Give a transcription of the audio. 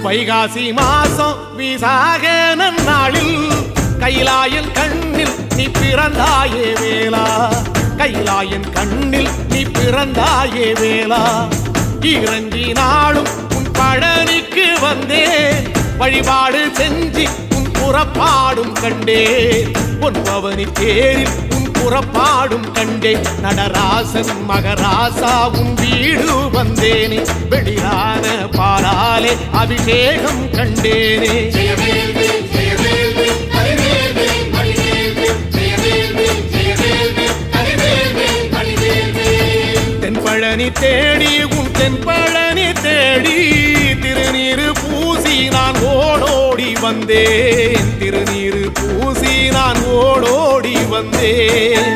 வைகாசி மாசம் விசாக நன்னாளில் கைலாயன் கண்ணில் நீ பிறந்தாயே வேளா, கைலாயன் கண்ணில் நீ பிறந்தாயே வேளா. இறங்கி நாளும் உன் பழனிக்கு வந்தேன், வழிபாடு செஞ்சு உன் புறப்பாடும் கண்டேன். பொன்பவனி தேரில் உன் புறப்பாடும் கண்டேன். நடராசன் மகராசா உன் வீடு வந்தேனே, வெளியான பாலாலே அபிஷேகம் கண்டேனே. தென்பழனி தேடி உன் தென்பழனி தேடி திருநீரு பூசி நான் ஓடோடி வந்தேன், திருநீரு பூசி நான் ஓடோடி வந்தேன்.